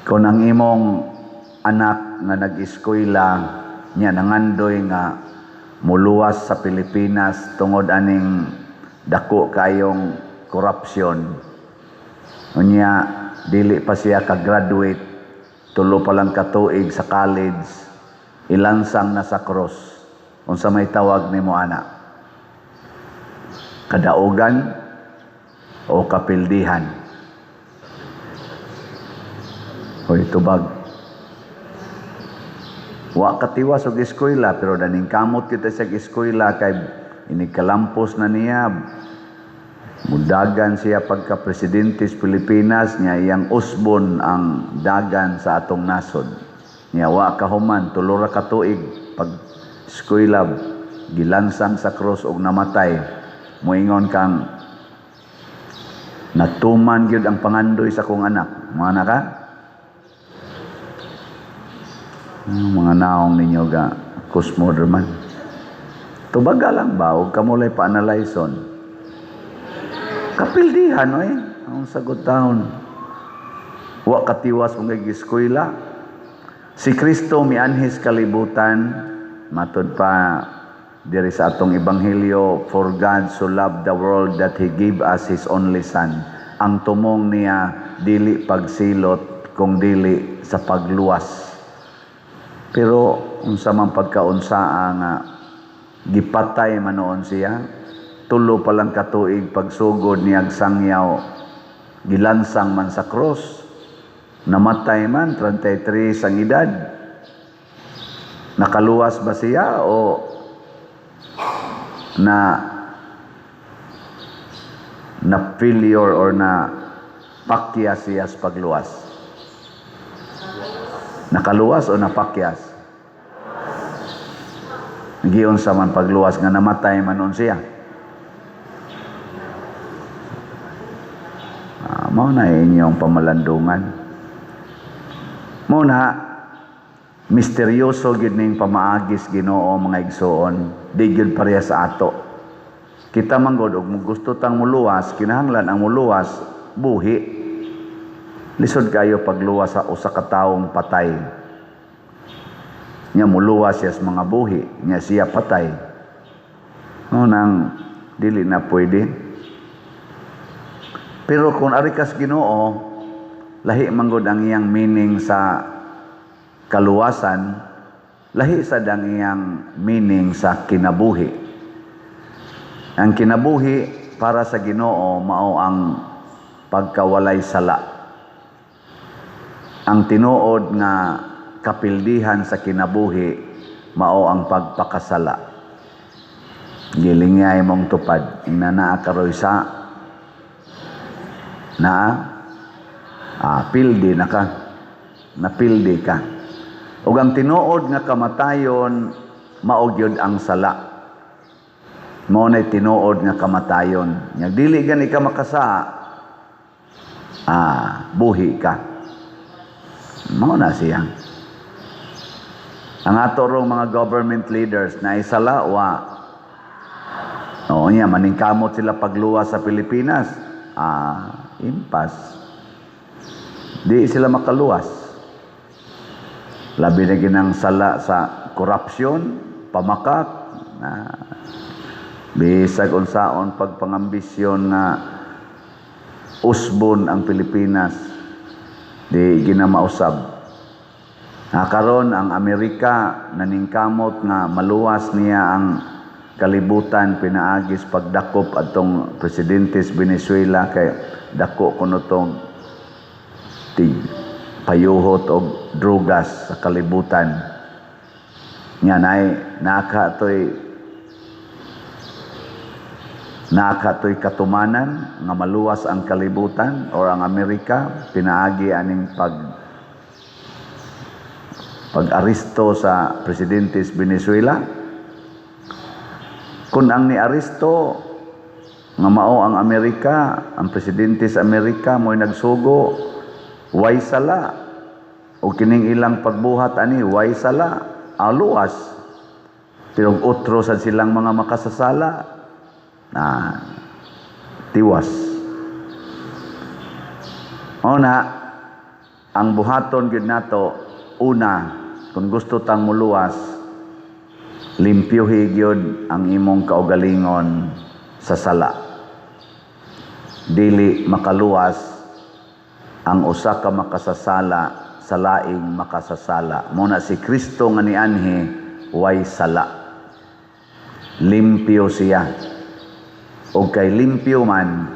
Kung ang imong anak nga nag-eskwela niya nangandoy nga muluwas sa Pilipinas tungod aning dako kayong korupsyon, unya dili pa siya ka-graduate, tulo pa lang katuig sa college, ilansang na sa krus, unsa may tawag nimo ana? Kadaugan o kapildihan? Hoy tubag, wa katiwas og eskwela pero daning kamot kita sa eskwela kay inikalampos na niya, mudagan siya pagka presidente sa Pilipinas, niya iyang usbon ang dagan sa atong nasod. Niya wa kahuman tulo ra ka tuig pag eskwela gilansang sa krus og namatay, moingon kang natuman gyud ang pangandoy sa kong anak. Mana ka? Mga naong ninyo ga kusmodern man. Tubaga lang ba og kamulay pa-analyson? Kapildihan oy, ang sagot taon. Wa katiwas mong eskwela. Si Kristo mianhis kalibutan, matud pa diri sa atong ebanghelyo, for God so loved the world that He gave us His only Son. Ang tumong niya dili pagsilot kung dili sa pagluwas. Pero unsa man pagkaunsaa nga gipatay manoon siya, tulo pa lang katuig pagsugod niyag sangyaw, gilansang man sa cross, namatay man 33 sang edad. Nakaluwas ba siya o na failure or na pakya siya sa pagluwas? Nakaluwas o napakyas? Giyon sa man pagluwas nga namatay manon siya. Mao na inyong pamalandungan. Muna, misteryoso gid ning pamaagis Ginoo mga igsoon, di gyud pareha sa ato. Kita manggod og gusto tang muluwas, kinahanglan ang muluwas buhi. Lisod kayo pagluwas sa usa ka tawong patay. Nya muluwas siya sa mga buhi, nya siya patay. Nang dili na pwede. Pero kung ari kas Ginoo, lahi manggod ang iyang meaning sa kaluwasan, lahi sa dang iyang meaning sa kinabuhi. Ang kinabuhi para sa Ginoo mao ang pagkawalay sala. Ang tinuod nga kapildihan sa kinabuhi mao ang pagpakasala. Gilingay mong tupad inana karoy sa pildi na ka, napildi ka. Ug ang tinuod nga kamatayon mao gyud ang sala. Mao nay tinuod nga kamatayon. Nya dili gani ka makasa, buhi ka. Mao na siya. Ang ato rong mga government leaders na isala wa. Niya maningkamot sila pagluwas sa Pilipinas. Impas. Di sila makaluwas. Labi na ginang sala sa korupsyon, pamakak, bisag unsaon pagpangambisyon na usbon ang Pilipinas. Di ginamausab. Karon ang Amerika naningkamot nga maluwas niya ang kalibutan pinaagis pagdakop atong presidente sa Venezuela kay dako kuno tong payuhot og drugas sa kalibutan. Nya nakatoy katumanan nga maluwas ang kalibutan or ang Amerika pinaagi aning pag-aristo sa presidente sa Venezuela. Kung ang ni-aristo nga mao ang Amerika, ang presidente sa Amerika mo'y nagsugo, way sala. O kining ilang pagbuhat ani, way sala, aluwas. Pero utro sa silang mga makasasala, tiwas. O na, ang buhaton gyud nato una kung gusto tang muluwas, limpyuhi gyud ang imong kaugalingon sa sala. Dili makaluwas ang usa ka makasasala sa laing makasasala. Muna si Kristo nga nianhi way sala. Limpyo siya. O kay limpyo man,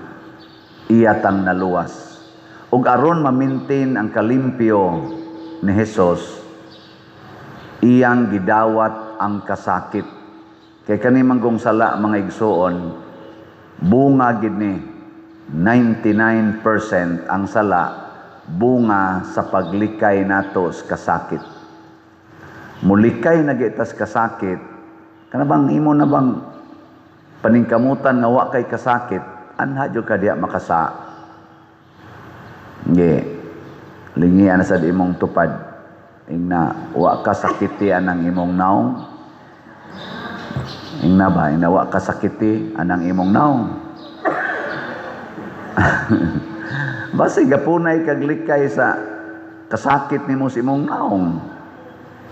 iyatang naluwas. Ug aron ma-maintain ang kalimpyo ni Hesus, iyang gidawat ang kasakit. Kay kani manggong sala mga igsuon, bunga gid ni 99% ang sala bunga sa paglikay nato sa kasakit. Mulikay na gitas kasakit, kana bang imo na bang paningkamutan nga wa kay kasakit, anha jud ka diya makasa. Nge, lingian na sa imong tupad. Ingna, wa ka sakiti anang imong naong. Ingna ba? Ingna, wa ka sakiti anang imong naong. Basi, gapunay kaglikay sa kasakit ni mo sa imong naong.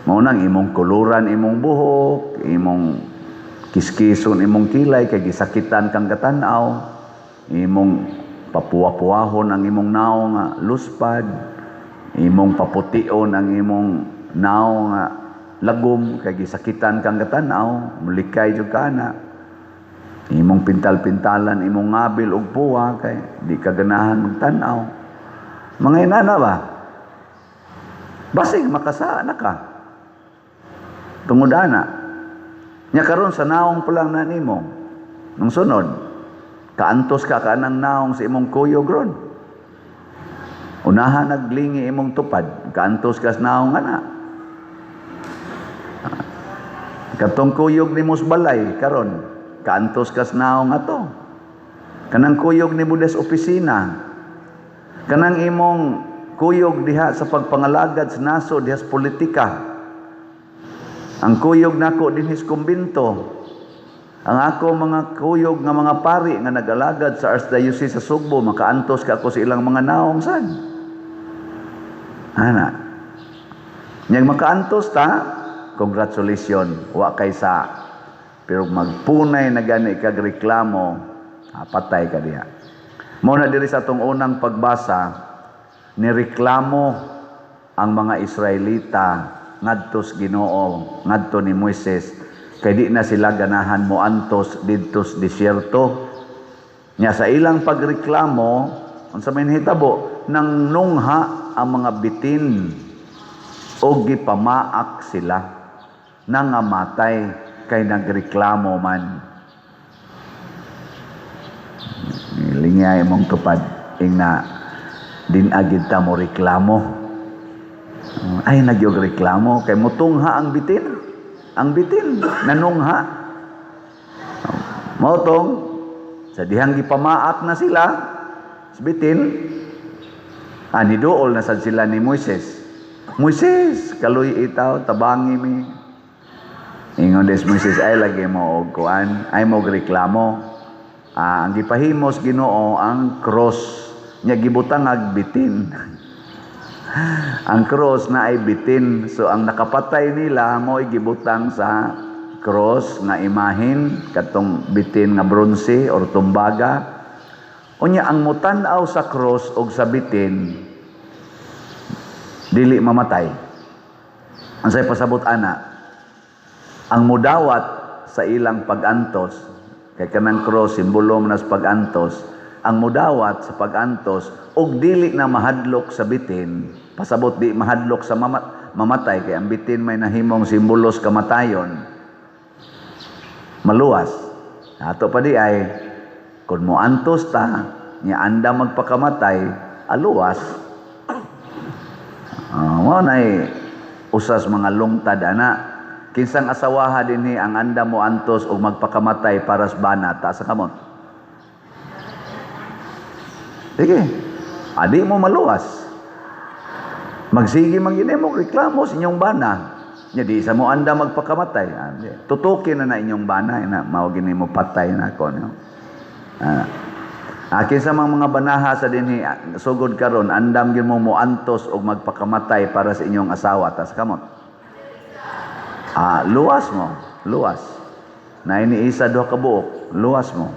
Maunang imong kuluran, imong buhok, imong kiskison, imong kilay, kay gisakitan kang katanaw, imong papuwa-puwahon ang imong naong nga luspad, imong papution ang imong naong nga lagom, kay gisakitan kang katanaw, mulikay jud kana. Imong pintal-pintalan, imong ngabil og puwa, kay di ka ganahan magtanaw. Mga inana ba? Basig makasa na ka. Tungod ana. Nya karon sa naong pa lang na nimo. Nung sunod, kaantos ka kanang naong sa imong kuyog ron. Unahan naglingi imong tupad, kaantos ka sa naong ana. Katong kuyog ni Musbalay karon, kaantos ka sa naong ato. Kanang kuyog ni Budes opisina, kanang imong kuyog diha sa pagpangalagad sa naso diha sa politika. Ang kuyog nako dinhi sa kumbento. Ang ako mga kuyog nga mga pari nga nag-alagad sa Archdiocese sa Sugbo, makaantos ka ako sa ilang mga naong sad. Ana. Nyag makaantos ta, congratulations, wa kay sa. Pero magpunay na gani kag reklamo, patay ka diha. Mo na diri sa atong unang pagbasa, nireklamo ang mga Israelita ngadto sa Ginoo, ngadto ni Moises, kay di na sila ganahan mo antos didto sa disyerto. Nya sa ilang pagreklamo, unsa may nahitabo, nang nungha ang mga bitin o gipamaak sila, nangamatay kay nagreklamo man. Lingay mong tupad, ingna dinagid ta mo reklamo. Ay nagyog reklamo kay mutungha ang bitin. Ang bitin, nanungha. Mautong, sa dihang gipamaak na sila, sa bitin, nidool na sad sila ni Moises. Moises, kaluy itaw, tabangi mi. Ingon des Moises, ay lagi mo og kuan, ay mo reklamo. Ang gipahimos Ginoo ang cross, nya gibutang bitin. Ang cross na ay bitin. So ang nakapatay nila mo ay gibutang sa cross nga imahin, katong bitin nga bronze or tumbaga. Unya ang mutan-aw sa cross og sa bitin dili mamatay. Unsay pasabot ana? Ang mudawat sa ilang pag-antos, kay kanang cross simbolo man sa pag-antos, ang mudawat sa pag-antos og dili na mahadlok sa bitin, pasabot di mahadlok sa mamatay, kay ang bitin may nahimong simbolos kamatayon, maluwas. Ato pa di ay kun mo antos ta nya anda magpakamatay, aluwas. Mo nay usas mga lungtad ana. Kinsang asawaha dinhi ang anda mo antos og magpakamatay para sa bana, ta sa kamot. Sige, adi mo maluwas. Magsige magini mo reklamo sa inyong bana. Nya di sa mo anda magpakamatay. Tutukin na inyong bana na mao gini mo patay na ako no. Akin sa mga banaha sa dinhi sugod karon, andam gyud mo moantos og magpakamatay para sa inyong asawa tas kamot. Luwas mo, luwas. Na iniisa duha ka buok, luwas mo.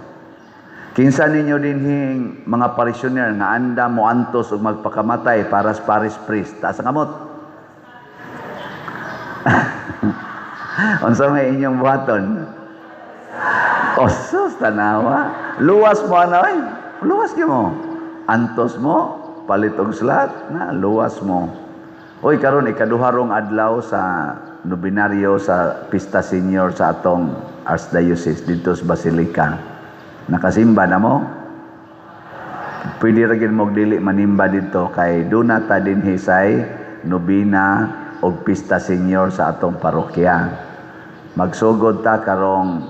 Kinsa ninyo dinhing mga parishioner nga andam moantos og magpakamatay para sa parish priest, tas kamot. Unsa may inyong buhaton? Sus, tanawa. Luwas mo anay. Luwas ka mo. Antos mo, palitog slat, na luwas mo. Oy, karon ikaduharong adlaw sa nobinaryo sa Pista Senior sa atong Archdiocese dito sa Basilica. Nakasimba na mo? Pwede ra gid mo dili manimba dito kay duna ta dinhi say nobina og Pista Senior sa atong parokya. Magsugod ta karong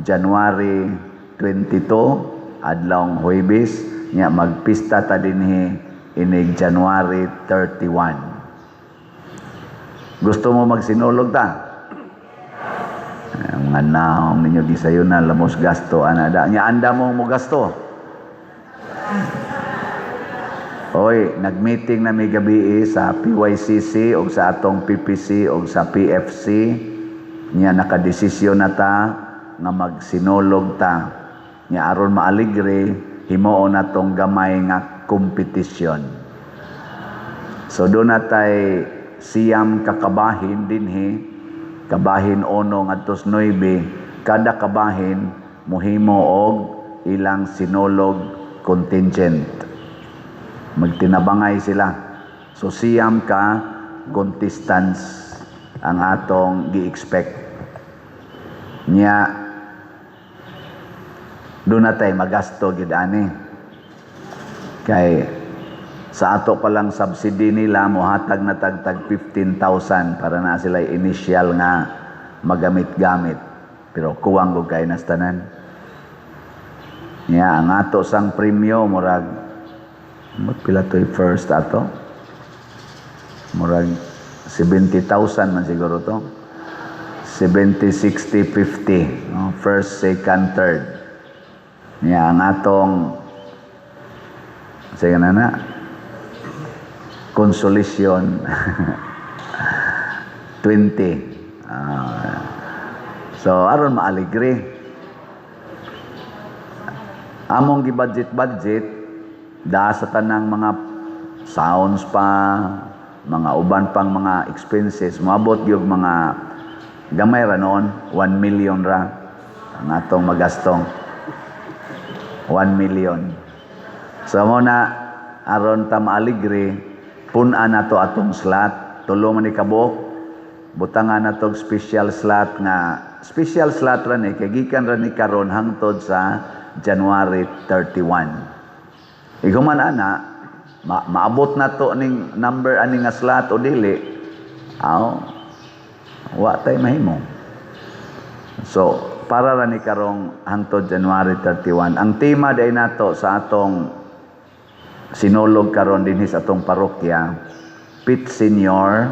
January 22 adlawng Huwebes nya magpista ta dinhi inig January 31. Gusto mo magsinulog ta? Mga naong ninyo gisayo na lamos gasto anada nya anda mo mo gasto. Oy, nagmeeting na may gabi sa PYCC o sa atong PPC o sa PFC nya nakadesisyon na ta nga magsinulog ta nya aron maaligre himuon natong gamay nga kompetisyon. So doon natay siyam kakabahin dinhi, kabahin 1 ngadto 9, kada kabahin mohimo og ilang sinulog contingent. Magtinabangay sila. So siyam ka contestants ang atong gi-expect. Nya doon na tayo magasto gid ani. Kay sa ato pa lang subsidy nila mohatag na tagtag 15,000 para na sila initial nga magamit-gamit. Pero kuwang ko kay nastanan. Nya ang ato sang premyo murag pila toy first ato? Murag 70,000 man siguro to. 70, 60, 50. No? First, second, third. Nya ang atong sige na consolation 20. So aron maaligre. Among gi-budget da sa tanang mga sounds pa, mga uban pang mga expenses, moabot gyud mga gamay ra noon, 1 million ra ang atong magastong. 1 million. So mo na aron ta maaligre, pun-an nato atong slot, tulo man ni kabuok. Butangan nato special slot ra ni kay gikan ra ni karon hangtod sa January 31. Iguman ana maabot nato ning number ani nga slot o dili. Wa tay mahimo. So para ra ni karong hangtod January 31. Ang tema day nato sa atong sinulog karon dinhi sa atong parokya, Pit Senior,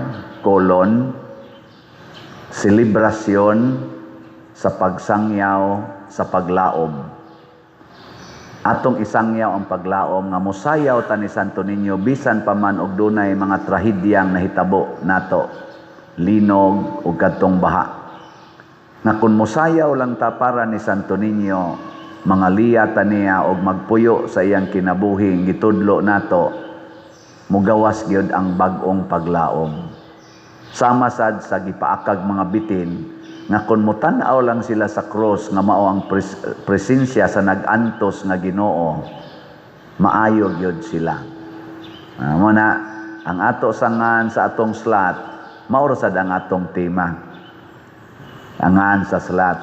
selebrasyon sa pagsangyaw sa paglaom. Atong isangyaw ang paglaom nga mosayaw ta ni Santo Niño bisan pa man og dunay mga trahedyang nahitabo nato, linog ug kadtong baha. Na kung mosayaw lang ta para ni Santo Niño, mga liya taniya og magpuyo sa iyang kinabuhi gitudlo nato, mugawas gyud ang bag-ong paglaom. Sama sad sa gipaakag mga bitin nga kung mutan-aw lang sila sa cross nga mao ang presensya sa nag-antos nga Ginoo, maayo gyud sila. Mo na ang ato sangan sa atong slot mao sad ang atong tema. Angan sa slot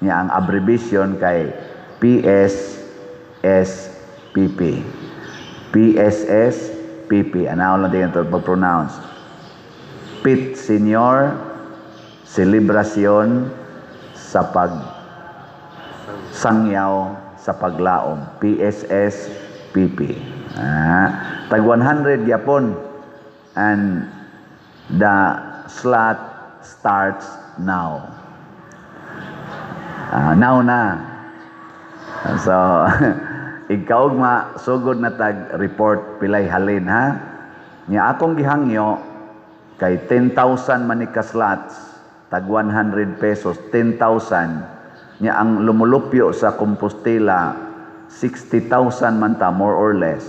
niya ang abbreviation kay PSSPP. PSSPP. Ano lang din ito pag-pronounce? Pit Senior, selebrasyon sa pagsangyaw sa paglaom. PSSPP. Tag 100 yapon. And the slot starts now. Now na. So, ikaw sugod na tag report pilay halin ha. Nya akong gihangyo kay 10,000 man ni ka slots, tag 100 pesos, 10,000. Nya ang lumulupyo sa Compostela 60,000 man ta more or less.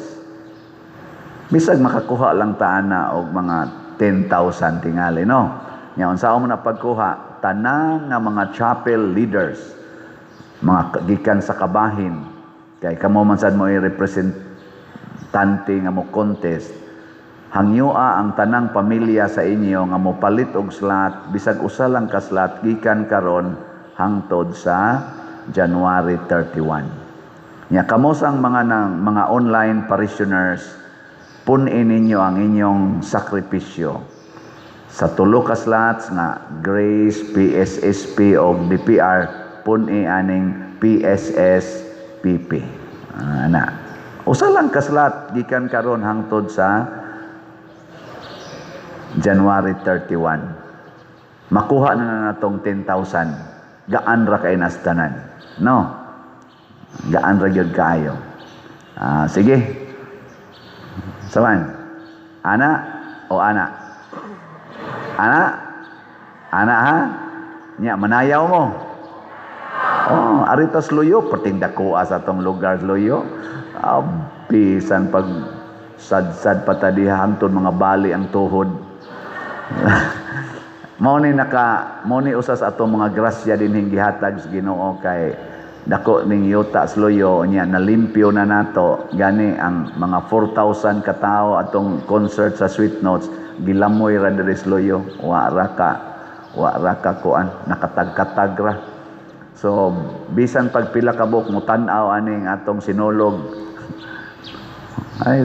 Bisag makakuha lang ta ana og mga 10,000 tingali no. Nya unsaon mo na pagkuha tanang nga mga chapel leaders, mga gikan sa kabahin, kay kamo man sad mo i-representante nga mo contest, hangyua ang tanang pamilya sa inyo nga mo palit og slot, bisag usa lang ka slot gikan karon hangtod sa January 31. Nya kamo sang mga online parishioners, punin ninyo ang inyong sakripisyo sa tulo ka slots nga Grace, PSSP o DPR, puni aning PSSPP. Ana. Usa lang ka slot gikan karon hangtod sa January 31. Makuha na natong 10,000. Gaan ra kay nastanan. No? Gaan ra gyud kaayo. Sige. Saman? Ana o ana? Ana? Ana ha? Nya manayaw mo. Oh, aritas luyo perting dako sa atong lugar luyo. Bisan pag sad-sad patadiha hangtod mga bali ang tuhod. Mao ni usas atong mga grasya dinhing gihatag sa Ginoo kay dako ning yuta sa luyo nya nalimpyo na nato gani ang mga 4,000 ka tawo atong concert sa Sweet Notes gilamoy ra diri sa luyo, wa ra ka kuan nakatag-katag ra. So bisan pag pila ka buok mo tan-aw aning atong sinulog, ay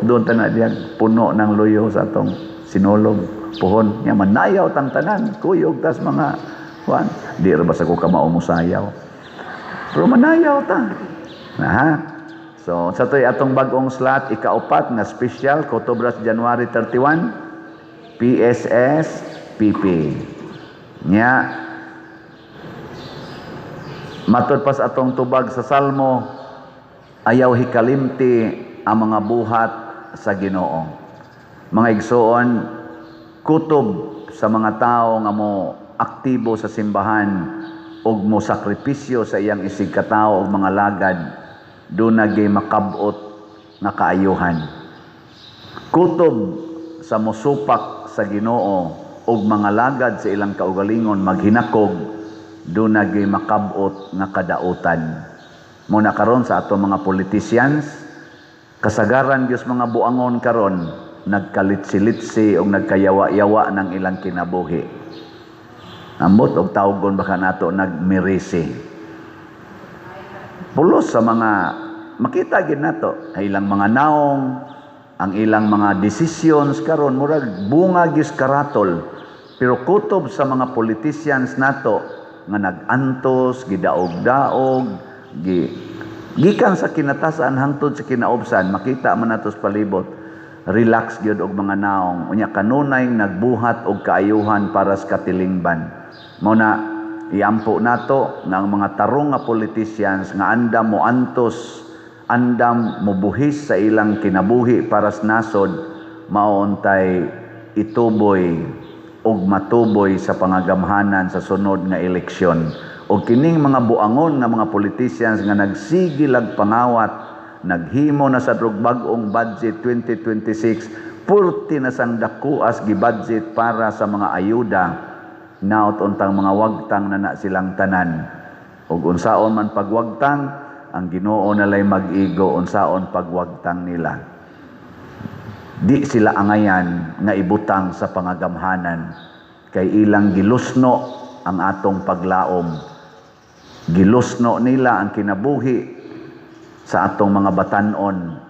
doon ta na diyan puno ng luyo sa atong sinulog puhon nya manayaw tang tanan kuyog tas mga kuan di ra basta ko ka mao musayaw pero manayaw ta na ha. So sa toy atong bag-ong slot ikaupat nga special Kotobras January 31 PSS PP nya matud pas atong tubag sa Salmo, ayaw hikalimti ang mga buhat sa Ginoo. Mga igsoon, kutob sa mga tao nga mo aktibo sa simbahan ug mo sakripisyo sa iyang isig katao ug mga lagad, doon nagay makabot nga kaayuhan. Kutob sa mosupak sa Ginoo ug mga lagad sa ilang kaugalingon maghinakog, doon nagay makabot nga kadautan. Muna karon sa ato mga politicians, kasagaran Diyos mga buangon karon, nagkalitsi-litsi o nagkayawa-yawa ng ilang kinabuhi. Ambot og tawgon baka nato nagmirisi. Pulos sa mga makita gid nato ay ilang mga naong, ang ilang mga decisions karon murag bunga gyud karatol, pero kutob sa mga politicians nato nga nagantos, gidaog-daog, gikan sa kinatasan hangtod sa kinaubsan, makita man nato sa palibot, relax gyud og mga naong, unya kanunay nagbuhat og kaayuhan para sa katilingban. Mao na iampo nato nga ang mga tarong nga politicians nga andam mo antos, andam mo buhis sa ilang kinabuhi para sa nasod, mauntay ituboy og matuboy sa pangagamhanan sa sunod nga eleksyon. O kining mga buangon nga mga politicians nga nagsigil ag pangawat, naghimo na sa bag-ong budget 2026, purti na sang dakuas gi-budget para sa mga ayuda, naot untang mga wagtang na silang tanan. Ug unsaon man pagwagtang, ang Ginoo nalay mag-igo unsaon pagwagtang nila. Di sila angayan nga ibutang sa pangagamhanan, kay ilang gilusno ang atong paglaom. Gilusno nila ang kinabuhi sa atong mga batanon.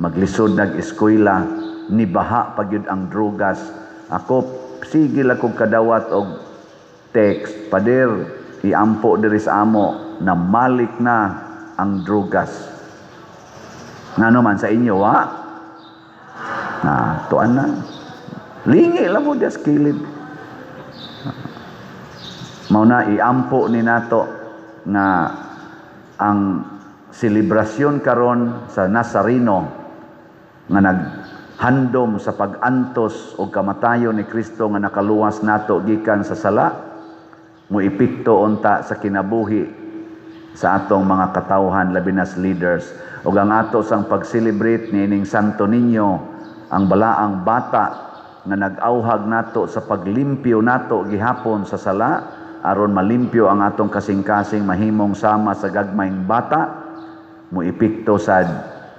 Maglisod nag-eskwela, nibaha pagyud ang drugas. Ako sigil ako kadawat og text, pader iampo diri sa amo na malik na ang drugas. Ngano man sa inyo wa? Na tuan na. Lingi lang mo dias kilid. Mao na iampo ni nato nga ang selebrasyon karon sa Nazareno nga naghandom sa pag-antos o kamatayon ni Kristo nga nakaluwas nato gikan sa sala, muipikto unta sa kinabuhi sa atong mga katawhan, labi na leaders. Ug ang ato sang pag-celebrate niining Santo Niño, ang balaang bata nga nag-auhag nato sa paglimpyo nato gihapon sa sala, aron malimpyo ang atong kasing-kasing mahimong sama sa gagmayng bata, muipikto sad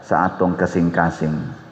sa atong kasing-kasing.